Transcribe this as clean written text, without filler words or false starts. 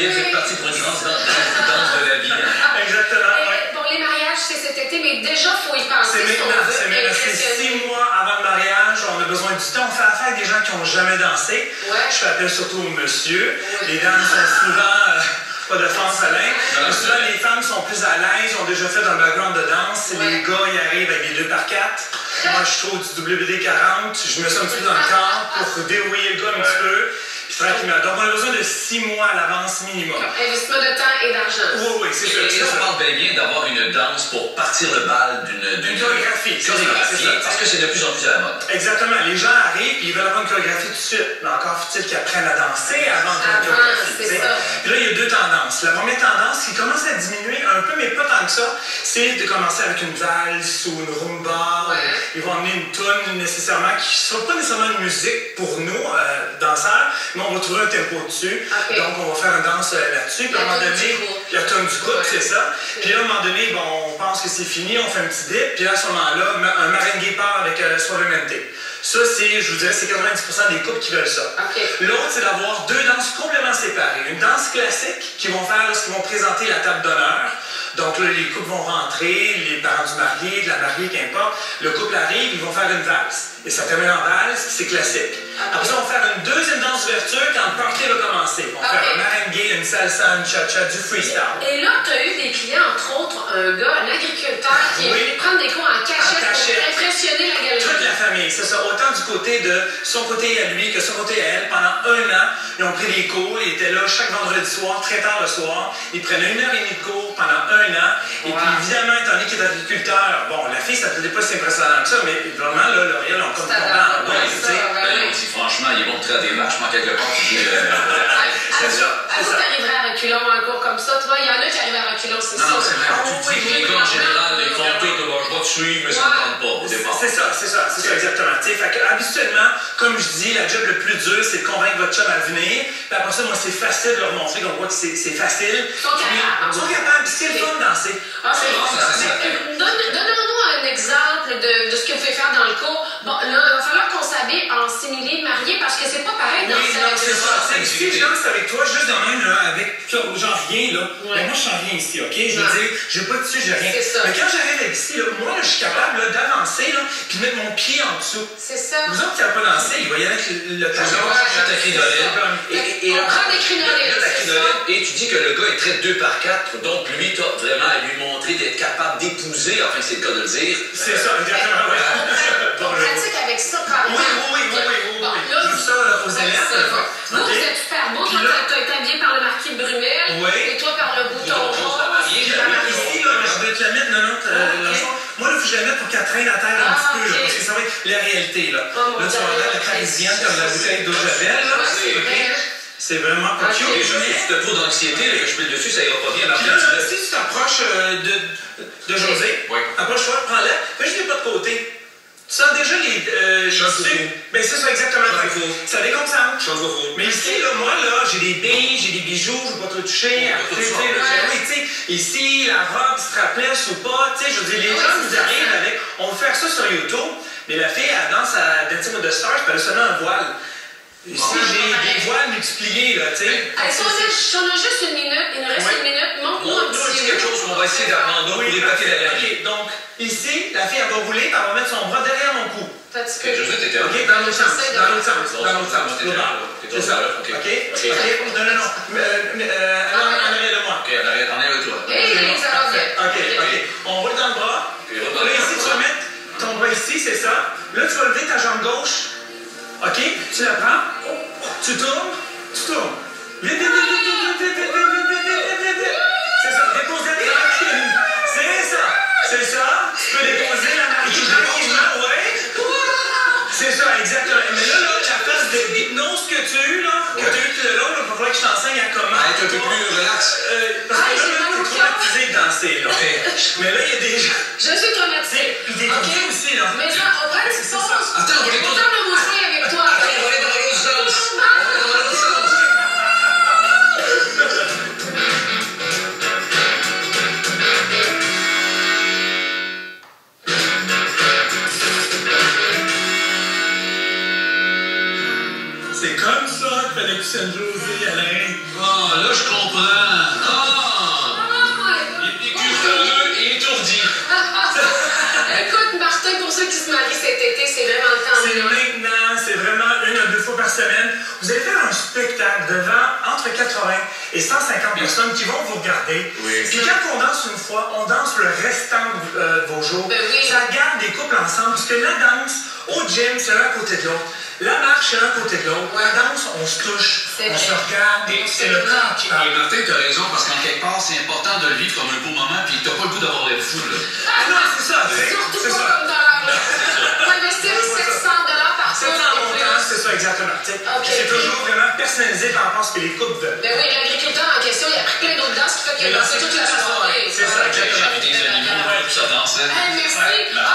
mariés, vous êtes partis pour une grande danse de la vie. Exactement. Bon, les mariages, c'est cet été, mais déjà, il faut y penser. C'est maintenant, c'est 6 mois avant le mariage, on a besoin du temps. On fait affaire avec des gens qui n'ont jamais dansé. Ouais. Je fais appel surtout aux monsieur. Les dames sont souvent, pas de France à l'ain, mais souvent les femmes sont plus à l'aise, ont déjà fait un background de danse. Les gars, ils arrivent avec des 2x4. Moi, je trouve du WD-40. Je me sens un petit peu dans le corps pour dérouiller le gars un petit peu. Donc, on a besoin de 6 mois à l'avance minimum. Investissement de temps et d'argent. Oui, c'est ça. Et là, on parle bel et bien d'avoir une danse pour partir le bal d'une chorégraphie. Parce que c'est de plus en plus à la mode. Exactement. Les gens arrivent et ils veulent avoir une chorégraphie tout de suite. Mais encore faut-il qu'ils apprennent à danser avant de faire une chorégraphie. C'est ça. Puis là, il y a deux tendances. La première tendance qui commence à diminuer un peu, mais pas tant que ça, c'est de commencer avec une valse ou une rumba. Ils vont emmener une tune nécessairement qui ne sera pas nécessairement une musique pour nous, danseurs, mais on va trouver un tempo dessus. Donc, on va faire une danse là-dessus. Puis à un moment donné, la tune du couple, c'est ça. Puis là, à un moment donné, bon, on pense que c'est fini, on fait un petit dip. Puis là, à ce moment-là, un merengue part avec Suavemente. Ça, c'est, je vous dirais, c'est 90% des couples qui veulent ça. L'autre, c'est d'avoir deux danses complètement séparées. Une danse classique qu'ils vont faire lorsqu'ils vont présenter la table d'honneur. Donc là, les couples vont rentrer, les parents du marié, de la mariée, qu'importe. Le couple arrive, ils vont faire une valse. Et ça termine en valse, c'est classique. Après ça, on va faire une deuxième danse d'ouverture quand le party va commencer. On va faire un merengue, une salsa, une cha-cha, du freestyle. Et là, tu as eu des clients, entre autres, un gars, un agriculteur qui est venu prendre des cours en cachette pour impressionner la galerie. Toute la famille, c'est ça. Autant du côté de son côté à lui que son côté à elle. Pendant 1 an, ils ont pris des cours. Ils étaient là chaque vendredi soir, très tard le soir. Ils prenaient 1h30 de cours pendant 1 an. Et puis, évidemment, étant donné qu'il est agriculteur, bon, la fille, ça ne faisait pas si impressionnant que ça, mais vraiment, là, L'Oréal, on comme tombé en bas, tu sais. Franchement, il est bon de traiter des vaches, mais quelque part, c'est ça. Est-ce que tu arriverais à reculons un cours comme ça? Tu vois, il y en a qui arrivent à reculons, c'est ça. Non, c'est vrai. Les gars, en général, ils font tout, je vais te suivre, mais ça ne tente pas au départ. C'est ça, exactement. Fait que, habituellement, comme je dis, la job le plus dur, c'est de convaincre votre chum à venir. Puis après ça, moi, c'est facile de leur montrer qu'on voit que c'est facile. Ils sont capables. Ils sont capables, puis c'est le fun de danser. Donnons-nous un exemple de ce que vous pouvez faire dans le cours. Bon, là, il va falloir qu'on s'habille en simili marié parce que c'est pas pareil dans c'est ça. Si je danse avec toi, juste de même, là, avec genre rien, là, ben moi, je sens rien ici, OK? Je veux dire, j'ai pas de dessus, j'ai rien. Mais quand j'arrive avec ici, là, moi, je suis capable d'avancer, là, puis de mettre mon pied en dessous. C'est ça. Vous autres qui n'avez pas dansé, il va y aller avec le talon. On prend des crinolines. Et tu dis que le gars est très 2x4, donc lui, tu as vraiment à lui montrer d'être capable d'épouser, enfin, c'est le cas de le dire. C'est ça, exactement. On pratique avec ça quand même. Oui. Tout ça aux élèves. Vous êtes super beau. Toi, tu as été habillé par le marquis de Brumel. Et toi, par le bouton rose. Ici, là, je vais te la mettre, moi, là, il faut que je la mette pour qu'elle traîne à terre un petit peu, là, parce que ça va être la réalité, là. Là, tu vas regarder la parisienne comme la bouteille d'eau de Javel, là. C'est vraiment pas cute. Et je dis, tu te trouves d'anxiété, que je pile dessus, ça ira pas bien. Puis là, si tu t'approches de José, approche-toi, prends-la, fais juste les pas de côté. Tu sens déjà les ben c'est ça exactement. Ça déconcentre. Mais ici, là, moi, là, j'ai des billes, j'ai des bijoux, je ne veux pas trop toucher. Ici, la robe, strapless ou pas, tu sais, je veux dire, les gens nous arrivent avec, on veut faire ça sur YouTube, mais la fille, elle danse à Dancing with the Stars, puis elle a seulement un voile. Ici, j'ai des voiles multipliées, là, tu sais. Si on a juste 1 minute, il nous reste 1 minute, montre-nous un petit quelque chose, on va essayer d'apprendre pour épater la galerie. Donc, ici, la fille, elle va rouler, elle va mettre son bras derrière mon cou. José, t'étais OK, dans l'autre sens. C'est ça. OK. Non. En arrière de moi. OK, en arrière de toi. OK. On roule dans le bras. Là, ici, tu vas mettre ton bras ici, c'est ça. Là, tu vas lever ta jambe gauche. OK? Tu la prends. Tu tournes. Vite. C'est ça. Dépose-la tranquille. C'est ça. Tu peux déposer la main tranquillement. C'est ça, exactement. Mais là, la phase d'hypnose que tu as eue, là, il va falloir que je t'enseigne à comment. Être un peu plus relax. Parce que là, tu es traumatisé de danser, là. Mais là, il y a des gens. Je suis traumatisée. Puis des filles aussi, là. Mais là, on prend une petite pause. Attends, on va le mousser avec toi. On va aller dans l'autre sens. C'est comme ça que fallait que José Alain. Ah, là, je comprends. Il est curieux et étourdi. Écoute, Martin, pour ceux qui se marient cet été, c'est vraiment le temps. C'est maintenant, c'est vraiment 1 à 2 fois par semaine. Vous allez faire un spectacle devant entre 80 et 150 personnes qui vont vous regarder. Oui. Puis quand on danse une fois, on danse le restant de vos jours. Ben oui. Ça garde des couples ensemble, parce que la danse, au gym, c'est l'un à côté de l'autre. La marche, c'est l'un à côté de l'autre. La danse, on se touche, on se regarde, et c'est le corps qui parle. Et Martin, t'as raison, parce qu'en quelque part, c'est important de le vivre comme un beau moment, puis t'as pas le goût d'avoir l'air fou, là. Ah non, c'est ça. Surtout c'est pas ça. comme dans l'heure. Faut investir 700 $ par C'est personne. en montant, c'est ça exactement. Ok. C'est toujours vraiment personnalisé par rapport à ce que les couples veulent. Ben oui, l'agriculteur en question, il a pris plein d'autres danses qui fait qu'il a dansé toute la soirée. C'est ça, J'ai vu des animaux, tout ça danse, hein. Hey, merci. Ah,